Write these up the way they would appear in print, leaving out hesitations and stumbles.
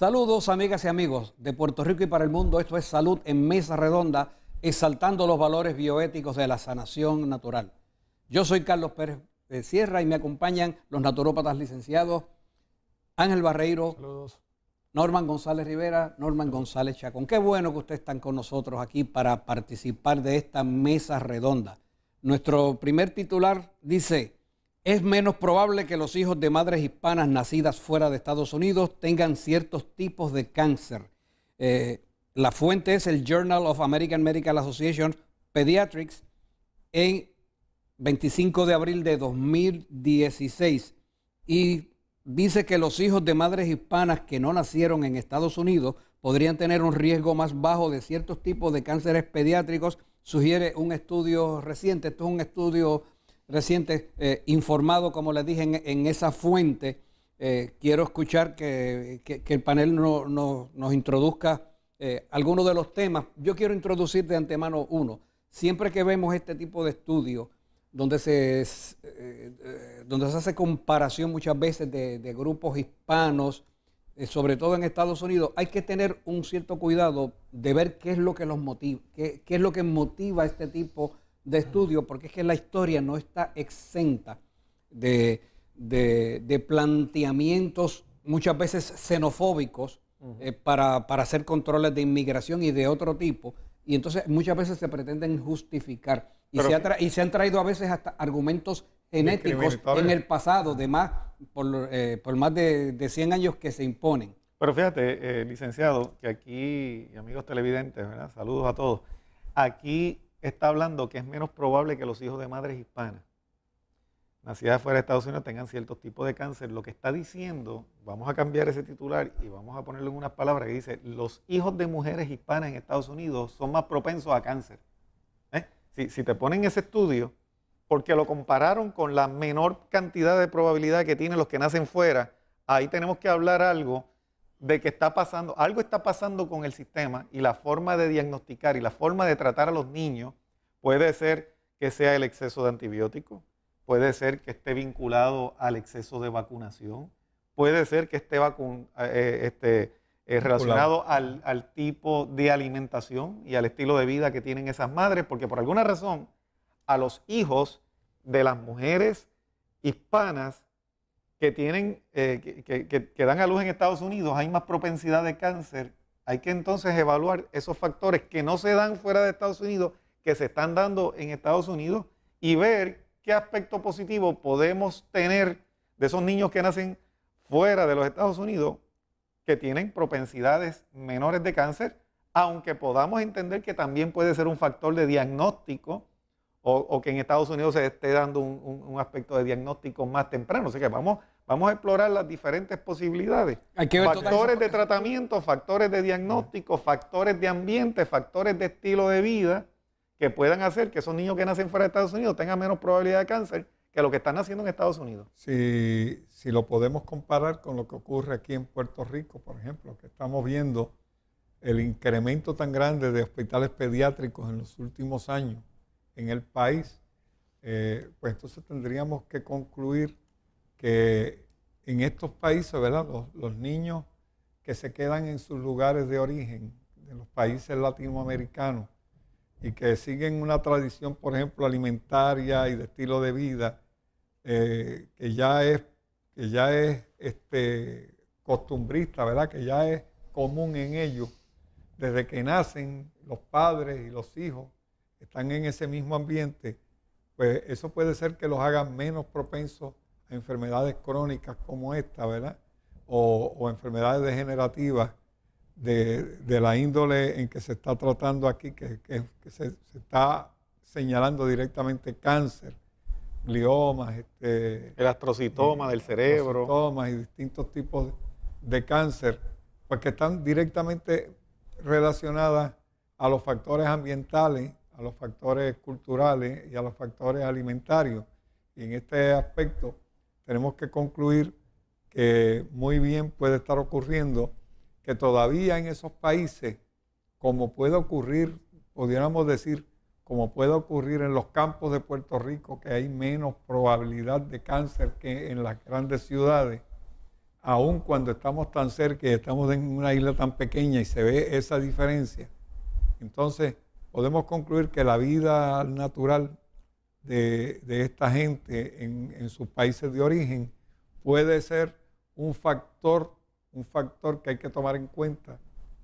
Saludos, amigas y amigos de Puerto Rico y para el mundo. Esto es Salud en Mesa Redonda, exaltando los valores bioéticos de la sanación natural. Yo soy Carlos Pérez de Sierra y me acompañan los naturópatas licenciados Ángel Barreiro, Saludos. Norman González Rivera, Norman González Chacón. Qué bueno que ustedes están con nosotros aquí para participar de esta mesa redonda. Nuestro primer titular dice: es menos probable que los hijos de madres hispanas nacidas fuera de Estados Unidos tengan ciertos tipos de cáncer. La fuente es el Journal of American Medical Association Pediatrics en 25 de abril de 2016 y dice que los hijos de madres hispanas que no nacieron en Estados Unidos podrían tener un riesgo más bajo de ciertos tipos de cánceres pediátricos, sugiere un estudio reciente. Esto es un estudio reciente, informado, como les dije, en esa fuente. Quiero escuchar que el panel nos introduzca algunos de los temas. Yo quiero introducir de antemano uno. Siempre que vemos este tipo de estudios, donde se hace comparación muchas veces de grupos hispanos, sobre todo en Estados Unidos, hay que tener un cierto cuidado de ver qué es lo que los motiva, qué es lo que motiva este tipo de estudio, porque es que la historia no está exenta de planteamientos muchas veces xenofóbicos para hacer controles de inmigración y de otro tipo, y entonces muchas veces se pretenden justificar. Y se han traído a veces hasta argumentos genéticos en el pasado, por más de 100 años que se imponen. Pero fíjate, licenciado, que aquí, y amigos televidentes, ¿verdad? Saludos a todos. Aquí está hablando que es menos probable que los hijos de madres hispanas nacidas fuera de Estados Unidos tengan ciertos tipos de cáncer. Lo que está diciendo, vamos a cambiar ese titular y vamos a ponerlo en unas palabras que dice: los hijos de mujeres hispanas en Estados Unidos son más propensos a cáncer. Si te ponen ese estudio, porque lo compararon con la menor cantidad de probabilidad que tienen los que nacen fuera, ahí tenemos que hablar algo de que algo está pasando con el sistema, y la forma de diagnosticar y la forma de tratar a los niños puede ser que sea el exceso de antibióticos, puede ser que esté vinculado al exceso de vacunación, puede ser que esté relacionado al tipo de alimentación y al estilo de vida que tienen esas madres, porque por alguna razón a los hijos de las mujeres hispanas que tienen que dan a luz en Estados Unidos hay más propensidad de cáncer. Hay que entonces evaluar esos factores que no se dan fuera de Estados Unidos, que se están dando en Estados Unidos, y ver qué aspecto positivo podemos tener de esos niños que nacen fuera de los Estados Unidos, que tienen propensidades menores de cáncer, aunque podamos entender que también puede ser un factor de diagnóstico, o que en Estados Unidos se esté dando un aspecto de diagnóstico más temprano. Así que vamos a explorar las diferentes posibilidades. Hay que ver factores de tratamiento, factores de diagnóstico, factores de ambiente, factores de estilo de vida que puedan hacer que esos niños que nacen fuera de Estados Unidos tengan menos probabilidad de cáncer que lo que están haciendo en Estados Unidos. Si lo podemos comparar con lo que ocurre aquí en Puerto Rico, por ejemplo, que estamos viendo el incremento tan grande de hospitales pediátricos en los últimos años en el país, pues entonces tendríamos que concluir que en estos países, ¿verdad?, los niños que se quedan en sus lugares de origen, de los países latinoamericanos, y que siguen una tradición, por ejemplo, alimentaria y de estilo de vida, que ya es costumbrista, ¿verdad?, que ya es común en ellos, desde que nacen los padres y los hijos están en ese mismo ambiente, pues eso puede ser que los haga menos propensos a enfermedades crónicas como esta, ¿verdad?, o enfermedades degenerativas de la índole en que se está tratando aquí, que se está señalando directamente cáncer, gliomas, el astrocitoma del cerebro, astrocitomas y distintos tipos de cáncer, pues que están directamente relacionadas a los factores ambientales, a los factores culturales y a los factores alimentarios. Y en este aspecto tenemos que concluir que muy bien puede estar ocurriendo que todavía en esos países, como puede ocurrir, pudiéramos decir, como puede ocurrir en los campos de Puerto Rico, que hay menos probabilidad de cáncer que en las grandes ciudades, aun cuando estamos tan cerca y estamos en una isla tan pequeña y se ve esa diferencia, entonces podemos concluir que la vida natural de esta gente en sus países de origen puede ser un factor que hay que tomar en cuenta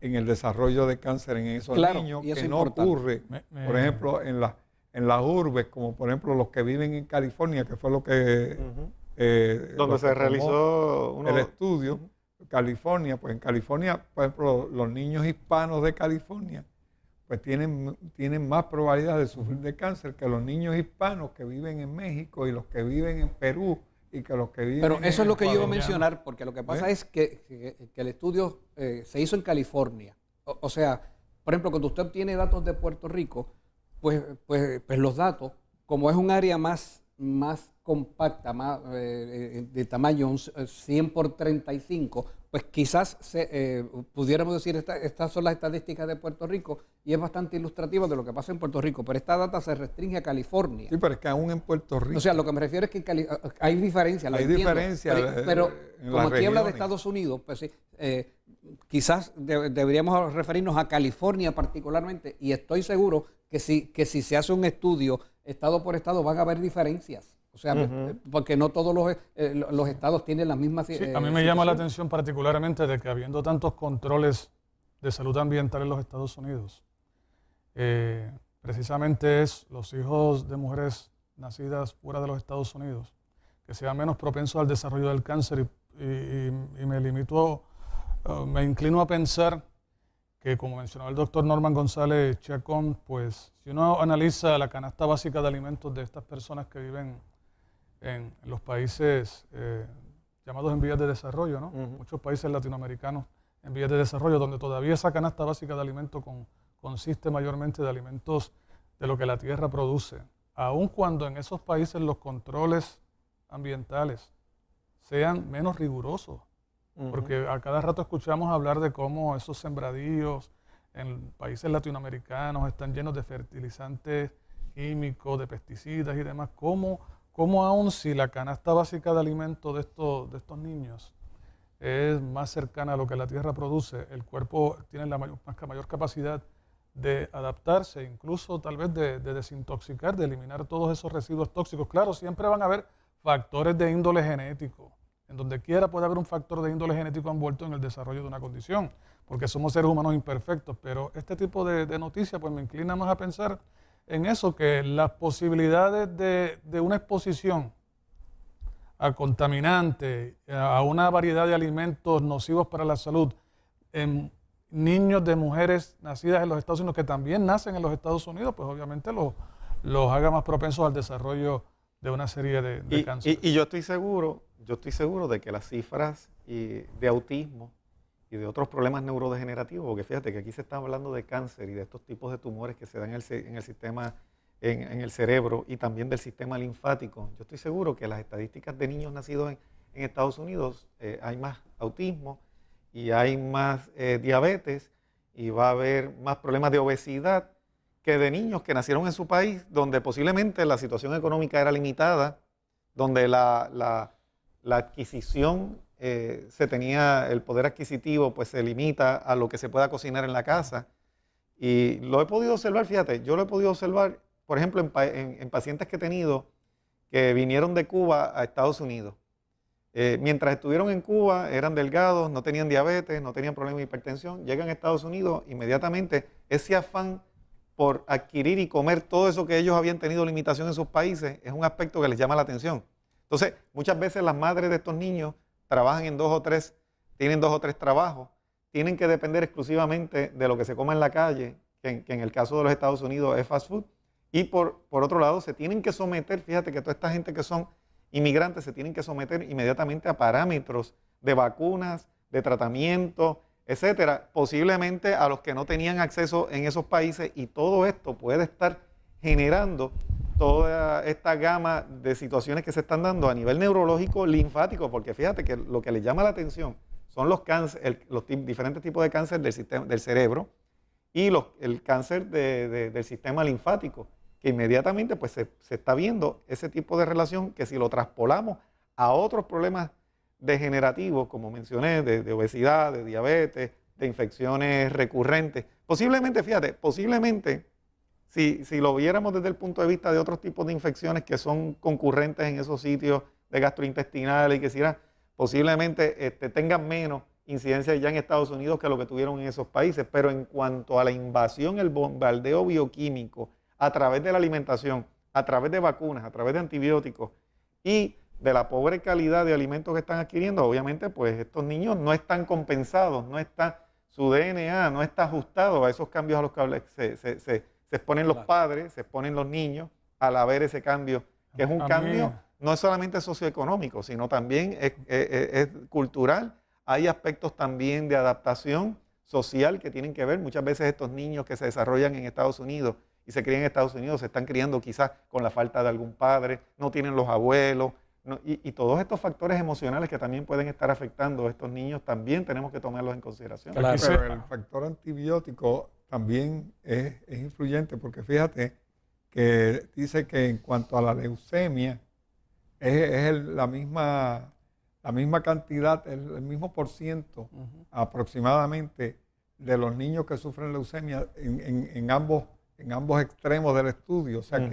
en el desarrollo de cáncer en esos niños, que no ocurre, por ejemplo, en las urbes, como por ejemplo los que viven en California, que fue lo que... donde se realizó el estudio. California, pues en California, por ejemplo, los niños hispanos de California, pues tienen más probabilidad de sufrir de cáncer que los niños hispanos que viven en México y los que viven en Perú y que los que viven Pero eso es lo que yo iba a Ecuador. mencionar, porque lo que pasa es que el estudio se hizo en California. O sea, por ejemplo, cuando usted obtiene datos de Puerto Rico, pues los datos, como es un área más compacta, más de tamaño 100 por 35, pues quizás pudiéramos decir estas son las estadísticas de Puerto Rico y es bastante ilustrativo de lo que pasa en Puerto Rico, pero esta data se restringe a California. Sí, pero es que aún en Puerto Rico... O sea, lo que me refiero es que hay diferencias. Hay diferencias, pero como aquí habla de regiones. Estados Unidos, pues sí, quizás deberíamos referirnos a California particularmente, y estoy seguro que si se hace un estudio estado por estado van a haber diferencias. O sea, porque no todos los estados tienen las mismas... Sí, a mí me llama la atención particularmente de que habiendo tantos controles de salud ambiental en los Estados Unidos, precisamente es los hijos de mujeres nacidas fuera de los Estados Unidos que sean menos propensos al desarrollo del cáncer y me inclino a pensar que, como mencionaba el doctor Norman González Chacón, pues si uno analiza la canasta básica de alimentos de estas personas que viven en los países llamados en vías de desarrollo, ¿no? Muchos países latinoamericanos en vías de desarrollo, donde todavía esa canasta básica de alimentos consiste mayormente de alimentos de lo que la tierra produce, aun cuando en esos países los controles ambientales sean menos rigurosos, porque a cada rato escuchamos hablar de cómo esos sembradíos en países latinoamericanos están llenos de fertilizantes químicos, de pesticidas y demás, ¿cómo aún si la canasta básica de alimentos de estos niños es más cercana a lo que la tierra produce, el cuerpo tiene la mayor capacidad de adaptarse, incluso tal vez de desintoxicar, de eliminar todos esos residuos tóxicos? Claro, siempre van a haber factores de índole genético. En donde quiera puede haber un factor de índole genético envuelto en el desarrollo de una condición, porque somos seres humanos imperfectos, pero este tipo de noticias pues me inclina más a pensar en eso, que las posibilidades de una exposición a contaminantes, a una variedad de alimentos nocivos para la salud en niños de mujeres nacidas en los Estados Unidos, que también nacen en los Estados Unidos, pues obviamente los haga más propensos al desarrollo de una serie de cánceres. Y yo estoy seguro de que las cifras de autismo y de otros problemas neurodegenerativos, porque fíjate que aquí se está hablando de cáncer y de estos tipos de tumores que se dan en el sistema, en el cerebro y también del sistema linfático. Yo estoy seguro que las estadísticas de niños nacidos en Estados Unidos hay más autismo y hay más diabetes y va a haber más problemas de obesidad que de niños que nacieron en su país, donde posiblemente la situación económica era limitada, donde la adquisición se tenía, el poder adquisitivo pues se limita a lo que se pueda cocinar en la casa. Y lo he podido observar, fíjate, yo lo he podido observar, por ejemplo, en pacientes que he tenido que vinieron de Cuba a Estados Unidos. Mientras estuvieron en Cuba eran delgados, no tenían diabetes, no tenían problemas de hipertensión, llegan a Estados Unidos, inmediatamente ese afán por adquirir y comer todo eso que ellos habían tenido limitación en sus países es un aspecto que les llama la atención. Entonces, muchas veces las madres de estos niños trabajan tienen dos o tres trabajos, tienen que depender exclusivamente de lo que se coma en la calle, que en el caso de los Estados Unidos es fast food, y por otro lado se tienen que someter, fíjate que toda esta gente que son inmigrantes se tienen que someter inmediatamente a parámetros de vacunas, de tratamiento, etcétera, posiblemente a los que no tenían acceso en esos países, y todo esto puede estar generando toda esta gama de situaciones que se están dando a nivel neurológico, linfático, porque fíjate que lo que les llama la atención son los diferentes tipos de cáncer del cerebro y el cáncer del sistema linfático, que inmediatamente pues se está viendo ese tipo de relación que si lo traspolamos a otros problemas degenerativos, como mencioné, de obesidad, de diabetes, de infecciones recurrentes. Posiblemente, fíjate, posiblemente, si lo viéramos desde el punto de vista de otros tipos de infecciones que son concurrentes en esos sitios de gastrointestinales y que si posiblemente tengan menos incidencia ya en Estados Unidos que lo que tuvieron en esos países. Pero en cuanto a la invasión, el bombardeo bioquímico a través de la alimentación, a través de vacunas, a través de antibióticos y de la pobre calidad de alimentos que están adquiriendo, obviamente pues estos niños no están compensados, su DNA no está ajustado a esos cambios a los que se exponen los padres, se exponen los niños al haber ese cambio, que es un cambio no es solamente socioeconómico, sino también es cultural. Hay aspectos también de adaptación social que tienen que ver. Muchas veces estos niños que se desarrollan en Estados Unidos y se crían en Estados Unidos se están criando quizás con la falta de algún padre, no tienen los abuelos, y todos estos factores emocionales que también pueden estar afectando a estos niños también tenemos que tomarlos en consideración. Claro, pero el factor antibiótico también es influyente, porque fíjate que dice que en cuanto a la leucemia es la misma cantidad, el mismo %, aproximadamente, de los niños que sufren leucemia en ambos extremos del estudio. O sea,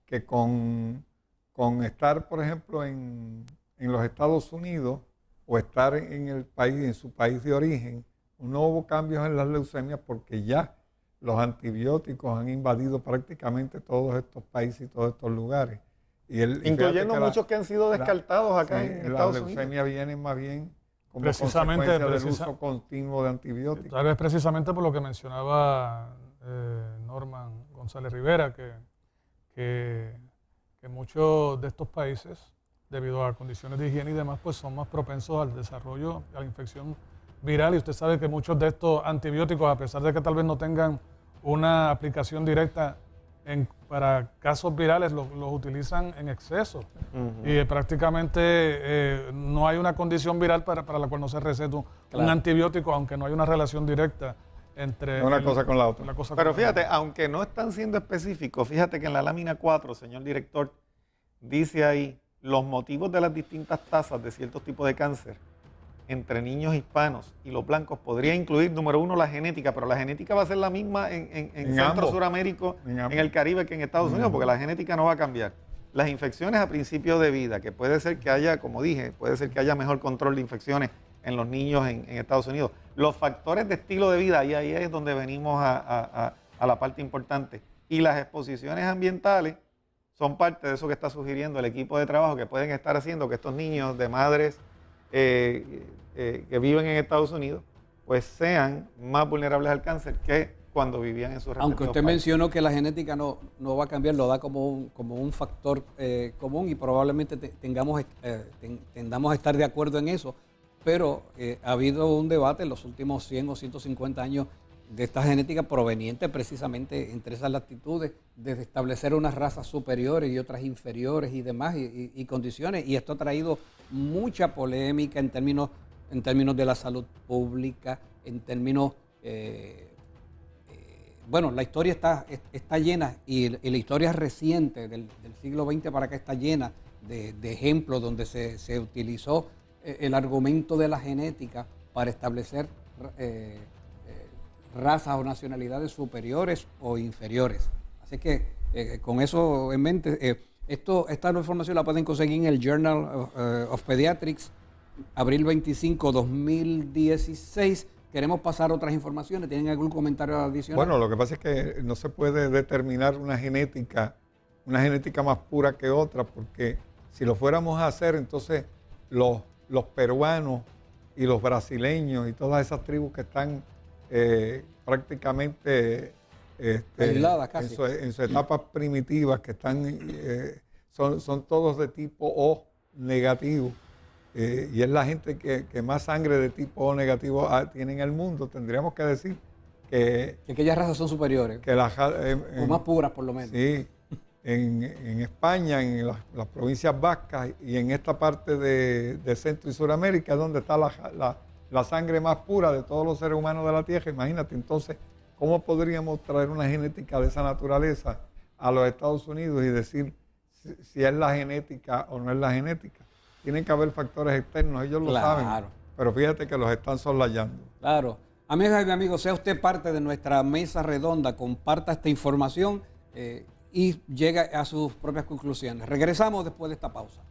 que con estar, por ejemplo, en los Estados Unidos o estar en su país de origen, no hubo cambios en las leucemias porque ya los antibióticos han invadido prácticamente todos estos países y todos estos lugares. Incluyendo muchos que han sido descartados acá en Estados Unidos. La leucemia viene más bien como consecuencia del uso continuo de antibióticos. Tal vez precisamente por lo que mencionaba Norman González Rivera, que muchos de estos países, debido a condiciones de higiene y demás, pues son más propensos al desarrollo, a la infección viral. Y usted sabe que muchos de estos antibióticos, a pesar de que tal vez no tengan una aplicación directa para casos virales, los utilizan en exceso. Y prácticamente no hay una condición viral para la cual no se receta un antibiótico, aunque no hay una relación directa entre una cosa con la otra. Pero fíjate, aunque no están siendo específicos, fíjate que en la lámina 4, señor director, dice ahí los motivos de las distintas tasas de ciertos tipos de cáncer entre niños hispanos y los blancos podría incluir, número 1, la genética, pero la genética va a ser la misma en Centro Suramérica, en el Caribe, que en Estados Unidos, porque la genética no va a cambiar. Las infecciones a principio de vida, que puede ser que haya, como dije, puede ser que haya mejor control de infecciones en los niños en Estados Unidos. Los factores de estilo de vida, ahí es donde venimos a la parte importante. Y las exposiciones ambientales son parte de eso que está sugiriendo el equipo de trabajo, que pueden estar haciendo que estos niños de madres que viven en Estados Unidos, pues sean más vulnerables al cáncer que cuando vivían en sus respectivos Aunque usted países. mencionó que la genética no va a cambiar, lo da como un factor común y probablemente tendamos a estar de acuerdo en eso, pero ha habido un debate en los últimos 100 o 150 años de esta genética proveniente precisamente entre esas latitudes, de establecer unas razas superiores y otras inferiores y demás, y condiciones, y esto ha traído mucha polémica en términos de la salud pública, en términos, bueno, la historia está llena, y la historia reciente del siglo XX para acá está llena de ejemplos donde se utilizó el argumento de la genética para establecer razas o nacionalidades superiores o inferiores. Así que con eso en mente, esta información la pueden conseguir en el Journal of Pediatrics, abril 25, 2016. Queremos pasar otras informaciones. ¿Tienen algún comentario adicional? Bueno, lo que pasa es que no se puede determinar una genética más pura que otra, porque si lo fuéramos a hacer, entonces los peruanos y los brasileños y todas esas tribus que están prácticamente aisladas casi en su etapa primitiva, que están son todos de tipo O negativo, y es la gente que más sangre de tipo O negativo tiene en el mundo. Tendríamos que decir que aquellas razas son superiores, o más puras por lo menos. Sí, en España, en las provincias vascas y en esta parte de Centro y Suramérica, es donde está la sangre más pura de todos los seres humanos de la Tierra. Imagínate, entonces, ¿cómo podríamos traer una genética de esa naturaleza a los Estados Unidos y decir si es la genética o no es la genética? Tienen que haber factores externos, ellos lo saben, pero fíjate que los están soslayando. Claro. Amigas y amigos, sea usted parte de nuestra mesa redonda, comparta esta información y llegue a sus propias conclusiones. Regresamos después de esta pausa.